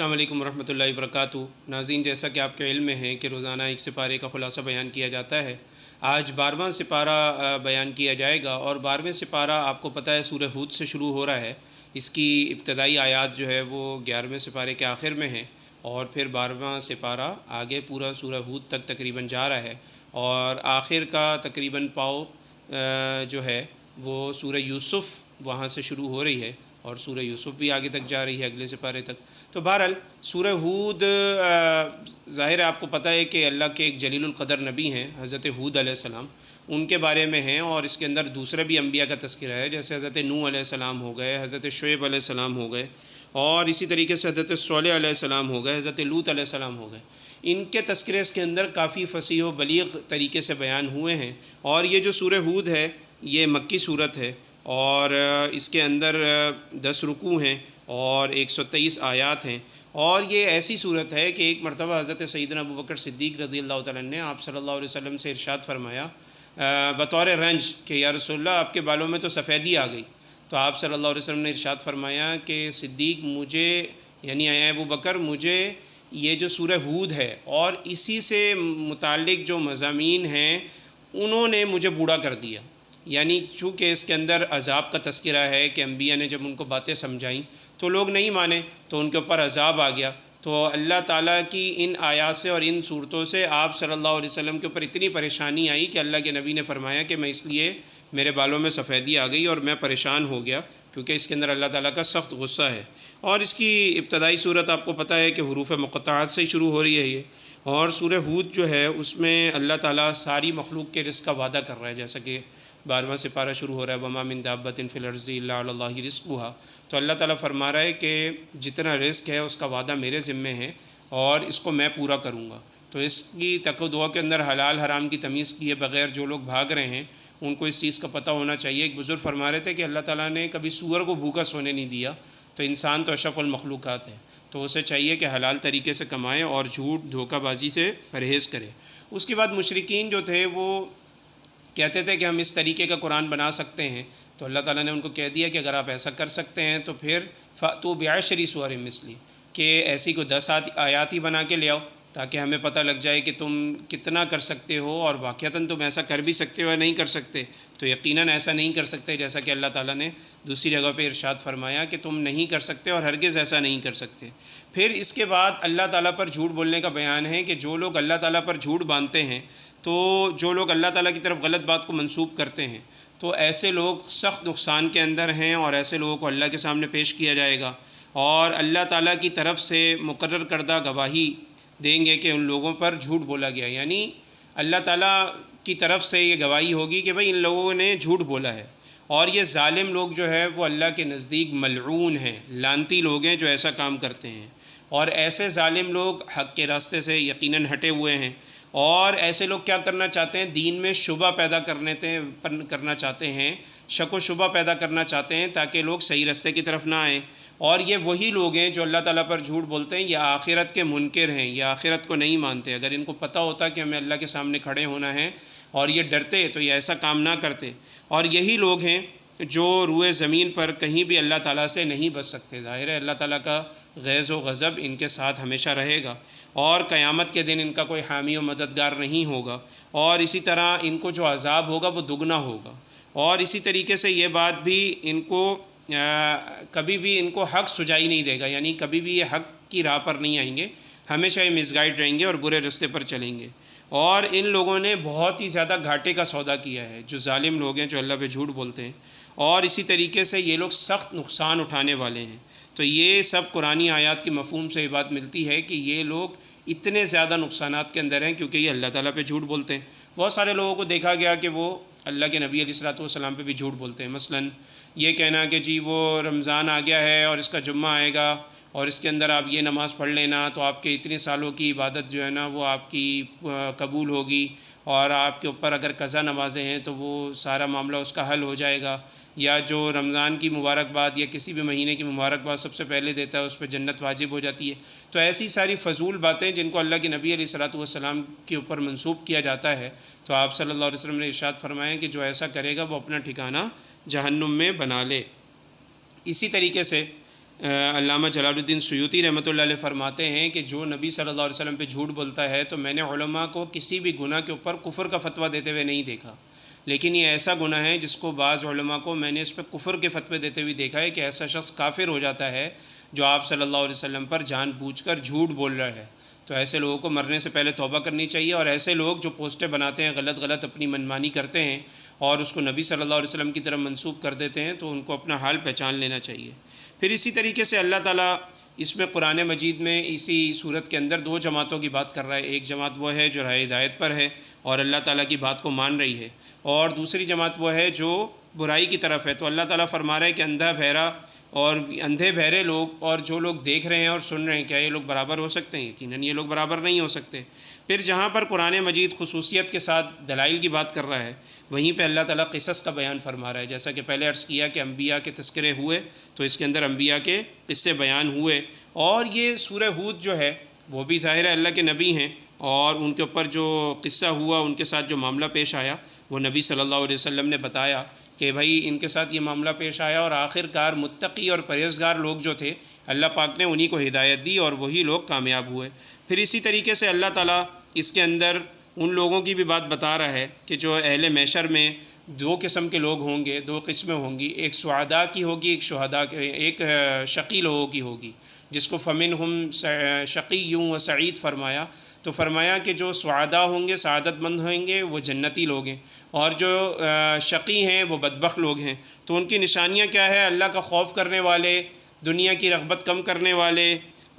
السلام علیکم ورحمۃ اللہ وبرکاتہ۔ ناظرین، جیسا کہ آپ کے علم میں ہے کہ روزانہ ایک سپارے کا خلاصہ بیان کیا جاتا ہے، آج 12واں سپارہ بیان کیا جائے گا، اور 12ویں سپارہ آپ کو پتہ ہے سورہ ہود سے شروع ہو رہا ہے۔ اس کی ابتدائی آیات جو ہے وہ 11ویں سپارے کے آخر میں ہیں، اور پھر 12واں سپارہ آگے پورا سورہ ہود تک تقریباً جا رہا ہے، اور آخر کا تقریباً پاؤ جو ہے وہ سورہ یوسف وہاں سے شروع ہو رہی ہے، اور سورہ یوسف بھی آگے تک جا رہی ہے، اگلے سپارے تک۔ تو بہرحال سورہ ہود ظاہر ہے آپ کو پتہ ہے کہ اللہ کے ایک جلیل القدر نبی ہیں حضرت ہود علیہ السلام، ان کے بارے میں ہیں، اور اس کے اندر دوسرے بھی انبیاء کا تذکرہ ہے، جیسے حضرت نوح علیہ السلام ہو گئے، حضرت شعیب علیہ السلام ہو گئے، اور اسی طریقے سے حضرت صالح علیہ السلام ہو گئے، حضرت لوط علیہ السلام ہو گئے۔ ان کے تذکرے اس کے اندر کافی فصیح و بلیغ طریقے سے بیان ہوئے ہیں، اور یہ جو سورہ ہود ہے یہ مکی صورت ہے، اور اس کے اندر 10 رکوع ہیں اور 123 آیات ہیں، اور یہ ایسی صورت ہے کہ ایک مرتبہ حضرت سیدنا ابوبکر صدیق رضی اللہ تعالیٰ نے آپ صلی اللہ علیہ وسلم سے ارشاد فرمایا بطور رنج کہ یا رسول اللہ آپ کے بالوں میں تو سفیدی آ گئی۔ تو آپ صلی اللہ علیہ وسلم نے ارشاد فرمایا کہ صدیق مجھے، یعنی اے ابوبکر، مجھے یہ جو سورہ ہود ہے اور اسی سے متعلق جو مضامین ہیں انہوں نے مجھے بوڑھا کر دیا، یعنی چونکہ اس کے اندر عذاب کا تذکرہ ہے کہ انبیاء نے جب ان کو باتیں سمجھائیں تو لوگ نہیں مانے، تو ان کے اوپر عذاب آ گیا۔ تو اللہ تعالیٰ کی ان آیات سے اور ان صورتوں سے آپ صلی اللہ علیہ وسلم کے اوپر اتنی پریشانی آئی کہ اللہ کے نبی نے فرمایا کہ میں اس لیے میرے بالوں میں سفیدی آ گئی اور میں پریشان ہو گیا، کیونکہ اس کے اندر اللہ تعالیٰ کا سخت غصہ ہے۔ اور اس کی ابتدائی صورت آپ کو پتہ ہے کہ حروف مقطعات سے ہی شروع ہو رہی ہے یہ، اور سورہ ہود جو ہے اس میں اللہ تعالیٰ ساری مخلوق کے رزق کا وعدہ کر رہا ہے، جیسا کہ 12واں سپارہ شروع ہو رہا ہے وَمَا مِن دَابَّةٍ فِي الْأَرْضِ إِلَّا عَلَى اللَّهِ رِزْقُهَا۔ تو اللہ تعالیٰ فرما رہا ہے کہ جتنا رزق ہے اس کا وعدہ میرے ذمے ہے اور اس کو میں پورا کروں گا۔ تو اس کی تقوی دعا کے اندر حلال حرام کی تمیز کیے بغیر جو لوگ بھاگ رہے ہیں ان کو اس چیز کا پتہ ہونا چاہیے۔ ایک بزرگ فرما رہے تھے کہ اللہ تعالیٰ نے کبھی سور کو بھوکا سونے نہیں دیا، تو انسان تو اشرف المخلوقات ہے، تو اسے چاہیے کہ حلال طریقے سے کمائے اور جھوٹ دھوکہ بازی سے پرہیز کرے۔ اس کے بعد مشرکین جو تھے وہ کہتے تھے کہ ہم اس طریقے کا قرآن بنا سکتے ہیں، تو اللہ تعالیٰ نے ان کو کہہ دیا کہ اگر آپ ایسا کر سکتے ہیں تو پھر فَأْتُوا بِعَشْرِ سُوَرٍ مِثْلِهِ، کہ ایسی کو 10 آیات ہی بنا کے لے آؤ تاکہ ہمیں پتہ لگ جائے کہ تم کتنا کر سکتے ہو، اور واقعتاً تم ایسا کر بھی سکتے ہو یا نہیں کر سکتے۔ تو یقیناً ایسا نہیں کر سکتے، جیسا کہ اللہ تعالیٰ نے دوسری جگہ پہ ارشاد فرمایا کہ تم نہیں کر سکتے اور ہرگز ایسا نہیں کر سکتے۔ پھر اس کے بعد اللہ تعالیٰ پر جھوٹ بولنے کا بیان ہے کہ جو لوگ اللہ تعالیٰ پر جھوٹ باندھتے ہیں، تو جو لوگ اللہ تعالیٰ کی طرف غلط بات کو منسوب کرتے ہیں، تو ایسے لوگ سخت نقصان کے اندر ہیں، اور ایسے لوگوں کو اللہ کے سامنے پیش کیا جائے گا، اور اللہ تعالیٰ کی طرف سے مقرر کردہ گواہی دیں گے کہ ان لوگوں پر جھوٹ بولا گیا، یعنی اللہ تعالیٰ کی طرف سے یہ گواہی ہوگی کہ بھئی ان لوگوں نے جھوٹ بولا ہے۔ اور یہ ظالم لوگ جو ہے وہ اللہ کے نزدیک ملعون ہیں، لعنتی لوگ ہیں جو ایسا کام کرتے ہیں، اور ایسے ظالم لوگ حق کے راستے سے یقیناً ہٹے ہوئے ہیں، اور ایسے لوگ کیا کرنا چاہتے ہیں؟ دین میں شبہ پیدا کرنا چاہتے ہیں، شک و شبہ پیدا کرنا چاہتے ہیں تاکہ لوگ صحیح راستے کی طرف نہ آئیں۔ اور یہ وہی لوگ ہیں جو اللہ تعالیٰ پر جھوٹ بولتے ہیں، یہ آخرت کے منکر ہیں، یہ آخرت کو نہیں مانتے۔ اگر ان کو پتہ ہوتا کہ ہمیں اللہ کے سامنے کھڑے ہونا ہے اور یہ ڈرتے تو یہ ایسا کام نہ کرتے۔ اور یہی لوگ ہیں جو روئے زمین پر کہیں بھی اللہ تعالیٰ سے نہیں بچ سکتے۔ ظاہر ہے اللہ تعالیٰ کا غیظ و غضب ان کے ساتھ ہمیشہ رہے گا، اور قیامت کے دن ان کا کوئی حامی و مددگار نہیں ہوگا، اور اسی طرح ان کو جو عذاب ہوگا وہ دگنا ہوگا۔ اور اسی طریقے سے یہ بات بھی ان کو کبھی بھی ان کو حق سجائی نہیں دے گا، یعنی کبھی بھی یہ حق کی راہ پر نہیں آئیں گے، ہمیشہ یہ مس گائیڈ رہیں گے اور برے راستے پر چلیں گے۔ اور ان لوگوں نے بہت ہی زیادہ گھاٹے کا سودا کیا ہے، جو ظالم لوگ ہیں جو اللہ پہ جھوٹ بولتے ہیں، اور اسی طریقے سے یہ لوگ سخت نقصان اٹھانے والے ہیں۔ تو یہ سب قرآنی آیات کی مفہوم سے یہ بات ملتی ہے کہ یہ لوگ اتنے زیادہ نقصانات کے اندر ہیں کیونکہ یہ اللہ تعالیٰ پہ جھوٹ بولتے ہیں۔ بہت سارے لوگوں کو دیکھا گیا کہ وہ اللہ کے نبی علیہ الصلوۃ والسلام پہ بھی جھوٹ بولتے ہیں، مثلاً یہ کہنا کہ جی وہ رمضان آ گیا ہے اور اس کا جمعہ آئے گا اور اس کے اندر آپ یہ نماز پڑھ لینا تو آپ کے اتنے سالوں کی عبادت جو ہے نا وہ آپ کی قبول ہوگی، اور آپ کے اوپر اگر قضا نمازیں ہیں تو وہ سارا معاملہ اس کا حل ہو جائے گا، یا جو رمضان کی مبارکباد یا کسی بھی مہینے کی مبارکباد سب سے پہلے دیتا ہے اس پہ جنت واجب ہو جاتی ہے۔ تو ایسی ساری فضول باتیں جن کو اللہ کے نبی علیہ الصلوۃ والسلام کے اوپر منسوب کیا جاتا ہے، تو آپ صلی اللہ علیہ وسلم نے ارشاد فرمایا کہ جو ایسا کرے گا وہ اپنا ٹھکانہ جہنم میں بنا لے۔ اسی طریقے سے علامہ جلال الدین سیوطی رحمۃ اللہ علیہ فرماتے ہیں کہ جو نبی صلی اللہ علیہ وسلم پہ جھوٹ بولتا ہے تو میں نے علماء کو کسی بھی گناہ کے اوپر کفر کا فتویٰ دیتے ہوئے نہیں دیکھا، لیکن یہ ایسا گناہ ہے جس کو بعض علماء کو میں نے اس پہ کفر کے فتوے دیتے ہوئے دیکھا ہے کہ ایسا شخص کافر ہو جاتا ہے جو آپ صلی اللہ علیہ وسلم پر جان بوجھ کر جھوٹ بول رہا ہے۔ تو ایسے لوگوں کو مرنے سے پہلے توبہ کرنی چاہیے، اور ایسے لوگ جو پوسٹیں بناتے ہیں، غلط اپنی منمانی کرتے ہیں اور اس کو نبی صلی اللہ علیہ وسلم کی طرف منسوب کر دیتے ہیں، تو ان کو اپنا حال پہچان لینا چاہیے۔ پھر اسی طریقے سے اللہ تعالیٰ اس میں قرآن مجید میں اسی صورت کے اندر دو جماعتوں کی بات کر رہا ہے۔ ایک جماعت وہ ہے جو راہ ہدایت پر ہے اور اللہ تعالیٰ کی بات کو مان رہی ہے، اور دوسری جماعت وہ ہے جو برائی کی طرف ہے۔ تو اللہ تعالیٰ فرما رہا ہے کہ اندھے بہرے لوگ اور جو لوگ دیکھ رہے ہیں اور سن رہے ہیں، کیا یہ لوگ برابر ہو سکتے ہیں؟ یقیناً یہ لوگ برابر نہیں ہو سکتے۔ پھر جہاں پر قرآن مجید خصوصیت کے ساتھ دلائل کی بات کر رہا ہے، وہیں پہ اللہ تعالیٰ قصص کا بیان فرما رہا ہے۔ جیسا کہ پہلے عرض کیا کہ انبیاء کے تذکرے ہوئے، تو اس کے اندر انبیاء کے قصے بیان ہوئے، اور یہ سورہ ہود جو ہے وہ بھی ظاہر ہے اللہ کے نبی ہیں، اور ان کے اوپر جو قصہ ہوا، ان کے ساتھ جو معاملہ پیش آیا، وہ نبی صلی اللہ علیہ وسلم نے بتایا کہ بھائی ان کے ساتھ یہ معاملہ پیش آیا، اور آخر کار متقی اور پرہیزگار لوگ جو تھے اللہ پاک نے انہی کو ہدایت دی، اور وہی لوگ کامیاب ہوئے۔ پھر اسی طریقے سے اللہ تعالیٰ اس کے اندر ان لوگوں کی بھی بات بتا رہا ہے کہ جو اہل محشر میں دو قسم کے لوگ ہوں گے، دو قسمیں ہوں گی، ایک سعداء کی ہوگی، ایک شہداء کی، ایک شقی لوگوں کی ہوگی، جس کو فَمِنْهُمْ شَقِيٌّ وَسَعِيدٌ فرمایا۔ تو فرمایا کہ جو سعداء ہوں گے، سعادت مند ہوں گے، وہ جنتی لوگ ہیں، اور جو شقی ہیں وہ بدبخت لوگ ہیں۔ تو ان کی نشانیاں کیا ہے؟ اللہ کا خوف کرنے والے، دنیا کی رغبت کم کرنے والے،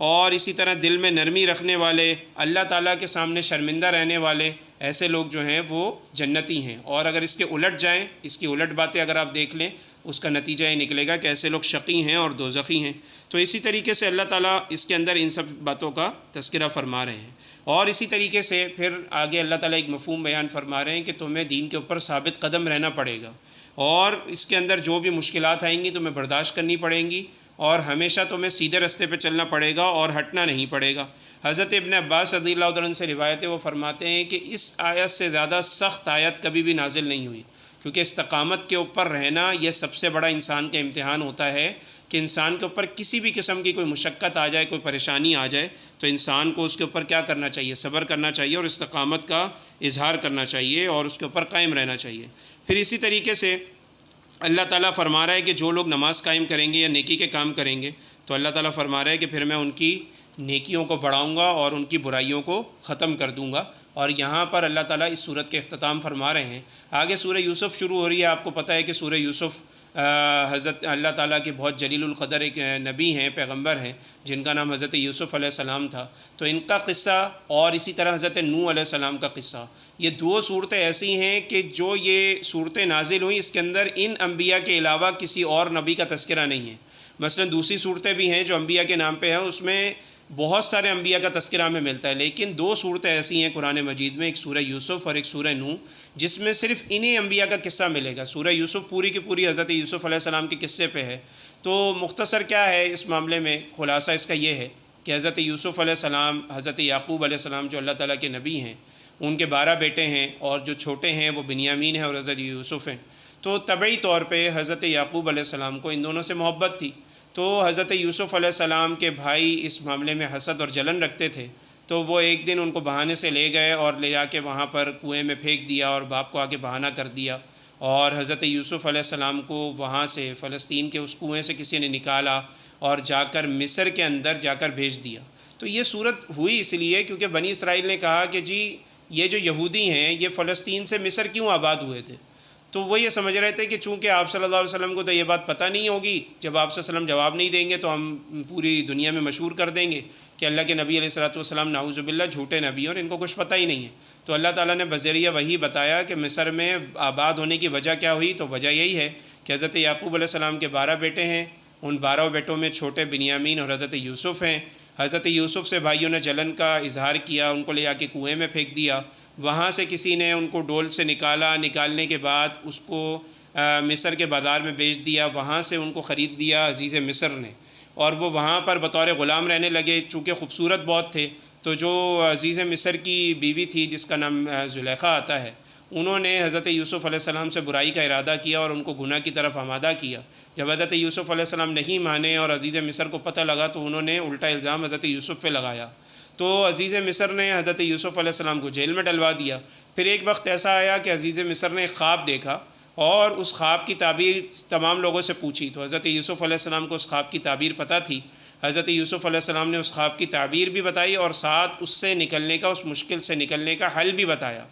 اور اسی طرح دل میں نرمی رکھنے والے، اللہ تعالیٰ کے سامنے شرمندہ رہنے والے، ایسے لوگ جو ہیں وہ جنتی ہیں۔ اور اگر اس کے الٹ جائیں، اس کی الٹ باتیں اگر آپ دیکھ لیں، اس کا نتیجہ یہ نکلے گا کہ ایسے لوگ شقی ہیں اور دوزخی ہیں۔ تو اسی طریقے سے اللہ تعالیٰ اس کے اندر ان سب باتوں کا تذکرہ فرما رہے ہیں، اور اسی طریقے سے پھر آگے اللہ تعالیٰ ایک مفہوم بیان فرما رہے ہیں کہ تمہیں دین کے اوپر ثابت قدم رہنا پڑے گا، اور اس کے اندر جو بھی مشکلات آئیں گی تمہیں برداشت کرنی پڑیں گی، اور ہمیشہ تمہیں سیدھے راستے پہ چلنا پڑے گا اور ہٹنا نہیں پڑے گا۔ حضرت ابن عباس رضی اللہ عنہ سے روایت ہے، وہ فرماتے ہیں کہ اس آیت سے زیادہ سخت آیت کبھی بھی نازل نہیں ہوئی، کیونکہ استقامت کے اوپر رہنا یہ سب سے بڑا انسان کا امتحان ہوتا ہے کہ انسان کے اوپر کسی بھی قسم کی کوئی مشقت آ جائے، کوئی پریشانی آ جائے، تو انسان کو اس کے اوپر کیا کرنا چاہیے؟ صبر کرنا چاہیے، اور استقامت کا اظہار کرنا چاہیے، اور اس کے اوپر قائم رہنا چاہیے۔ پھر اسی طریقے سے اللہ تعالیٰ فرما رہا ہے کہ جو لوگ نماز قائم کریں گے یا نیکی کے کام کریں گے، تو اللہ تعالیٰ فرما رہا ہے کہ پھر میں ان کی نیکیوں کو بڑھاؤں گا اور ان کی برائیوں کو ختم کر دوں گا۔ اور یہاں پر اللہ تعالیٰ اس صورت کے اختتام فرما رہے ہیں۔ آگے سورہ یوسف شروع ہو رہی ہے۔ آپ کو پتہ ہے کہ سورہ یوسف حضرت اللہ تعالیٰ کے بہت جلیل القدر ایک نبی ہیں، پیغمبر ہیں، جن کا نام حضرت یوسف علیہ السلام تھا۔ تو ان کا قصہ اور اسی طرح حضرت نوح علیہ السلام کا قصہ، یہ دو صورتیں ایسی ہیں کہ جو یہ صورتیں نازل ہوئیں، اس کے اندر ان انبیاء کے علاوہ کسی اور نبی کا تذکرہ نہیں ہے۔ مثلا دوسری صورتیں بھی ہیں جو انبیاء کے نام پہ ہیں، اس میں بہت سارے انبیاء کا تذکرہ ہمیں ملتا ہے، لیکن دو صورتیں ایسی ہیں قرآن مجید میں، ایک سورہ یوسف اور ایک سورہ نوح، جس میں صرف انہی انبیاء کا قصہ ملے گا۔ سورہ یوسف پوری کی پوری حضرت یوسف علیہ السلام کے قصے پہ ہے۔ تو مختصر کیا ہے اس معاملے میں؟ خلاصہ اس کا یہ ہے کہ حضرت یوسف علیہ السلام، حضرت یعقوب علیہ السلام جو اللہ تعالیٰ کے نبی ہیں، ان کے 12 بیٹے ہیں، اور جو چھوٹے ہیں وہ بنیامین ہیں اور حضرت یوسف ہیں۔ تو طبعی طور پہ حضرت یعقوب علیہ السلام کو ان دونوں سے محبت تھی، تو حضرت یوسف علیہ السلام کے بھائی اس معاملے میں حسد اور جلن رکھتے تھے، تو وہ ایک دن ان کو بہانے سے لے گئے اور لے جا کے وہاں پر کنویں میں پھینک دیا، اور باپ کو آگے بہانہ کر دیا، اور حضرت یوسف علیہ السلام کو وہاں سے فلسطین کے اس کنویں سے کسی نے نکالا اور جا کر مصر کے اندر جا کر بھیج دیا۔ تو یہ صورت ہوئی اس لیے کیونکہ بنی اسرائیل نے کہا کہ جی یہ جو یہودی ہیں یہ فلسطین سے مصر کیوں آباد ہوئے تھے؟ تو وہ یہ سمجھ رہے تھے کہ چونکہ آپ صلی اللہ علیہ وسلم کو تو یہ بات پتہ نہیں ہوگی، جب آپ صلی اللہ علیہ وسلم جواب نہیں دیں گے تو ہم پوری دنیا میں مشہور کر دیں گے کہ اللہ کے نبی علیہ السلام نعوذ باللہ جھوٹے نبی، اور ان کو کچھ پتہ ہی نہیں ہے۔ تو اللہ تعالیٰ نے بذریعہ وہی بتایا کہ مصر میں آباد ہونے کی وجہ کیا ہوئی، تو وجہ یہی ہے کہ حضرت یعقوب علیہ السلام کے 12 بیٹے ہیں، ان 12 بیٹوں میں چھوٹے بنیامین اور حضرت یوسف ہیں۔ حضرت یوسف سے بھائیوں نے جلن کا اظہار کیا، ان کو لے جا کے کنویں میں پھینک دیا، وہاں سے کسی نے ان کو ڈول سے نکالا، نکالنے کے بعد اس کو مصر کے بازار میں بیچ دیا، وہاں سے ان کو خرید دیا عزیز مصر نے، اور وہ وہاں پر بطور غلام رہنے لگے۔ چونکہ خوبصورت بہت تھے، تو جو عزیز مصر کی بیوی تھی جس کا نام زلیخا آتا ہے، انہوں نے حضرت یوسف علیہ السلام سے برائی کا ارادہ کیا اور ان کو گناہ کی طرف آمادہ کیا۔ جب حضرت یوسف علیہ السلام نہیں مانے اور عزیز مصر کو پتہ لگا تو انہوں نے الٹا الزام حضرت یوسف پہ لگایا، تو عزیز مصر نے حضرت یوسف علیہ السلام کو جیل میں ڈلوا دیا۔ پھر ایک وقت ایسا آیا کہ عزیز مصر نے ایک خواب دیکھا اور اس خواب کی تعبیر تمام لوگوں سے پوچھی، تو حضرت یوسف علیہ السلام کو اس خواب کی تعبیر پتہ تھی۔ حضرت یوسف علیہ السلام نے اس خواب کی تعبیر بھی بتائی اور ساتھ اس سے نکلنے کا، اس مشکل سے نکلنے کا حل بھی بتایا۔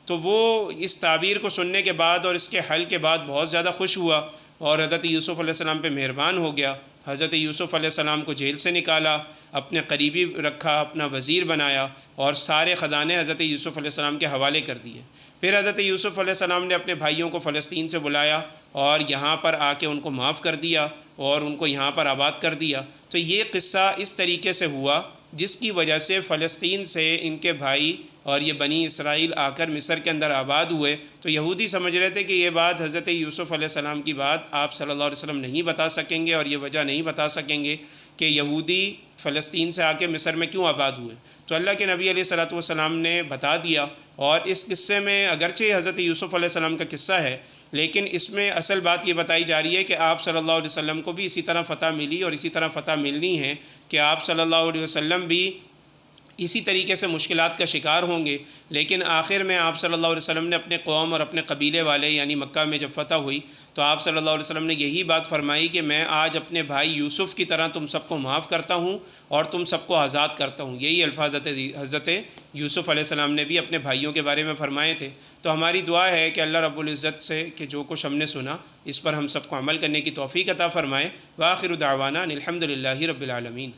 تو وہ اس تعبیر کو سننے کے بعد اور اس کے حل کے بعد بہت زیادہ خوش ہوا اور حضرت یوسف علیہ السلام پہ مہربان ہو گیا۔ حضرت یوسف علیہ السلام کو جیل سے نکالا، اپنے قریبی رکھا، اپنا وزیر بنایا اور سارے خزانے حضرت یوسف علیہ السلام کے حوالے کر دیے۔ پھر حضرت یوسف علیہ السلام نے اپنے بھائیوں کو فلسطین سے بلایا اور یہاں پر آ کے ان کو معاف کر دیا اور ان کو یہاں پر آباد کر دیا۔ تو یہ قصہ اس طریقے سے ہوا جس کی وجہ سے فلسطین سے ان کے بھائی اور یہ بنی اسرائیل آ کر مصر کے اندر آباد ہوئے۔ تو یہودی سمجھ رہے تھے کہ یہ بات حضرت یوسف علیہ السلام کی بات آپ صلی اللہ علیہ وسلم نہیں بتا سکیں گے اور یہ وجہ نہیں بتا سکیں گے کہ یہودی فلسطین سے آ کے مصر میں کیوں آباد ہوئے۔ تو اللہ کے نبی علیہ الصلوۃ والسلام نے بتا دیا، اور اس قصے میں اگرچہ حضرت یوسف علیہ السلام کا قصہ ہے لیکن اس میں اصل بات یہ بتائی جا رہی ہے کہ آپ صلی اللہ علیہ وسلم کو بھی اسی طرح فتح ملی اور اسی طرح فتح ملنی ہے کہ آپ صلی اللہ علیہ وسلم بھی اسی طریقے سے مشکلات کا شکار ہوں گے، لیکن آخر میں آپ صلی اللہ علیہ وسلم نے اپنے قوم اور اپنے قبیلے والے یعنی مکہ میں جب فتح ہوئی تو آپ صلی اللہ علیہ وسلم نے یہی بات فرمائی کہ میں آج اپنے بھائی یوسف کی طرح تم سب کو معاف کرتا ہوں اور تم سب کو آزاد کرتا ہوں۔ یہی الفاظ حضرت یوسف علیہ السلام نے بھی اپنے بھائیوں کے بارے میں فرمائے تھے۔ تو ہماری دعا ہے کہ اللہ رب العزت سے کہ جو کچھ ہم نے سنا اس پر ہم سب کو عمل کرنے کی توفیق عطا فرمائے۔ وآخر دعوانا ان الحمد للہ رب العالمین۔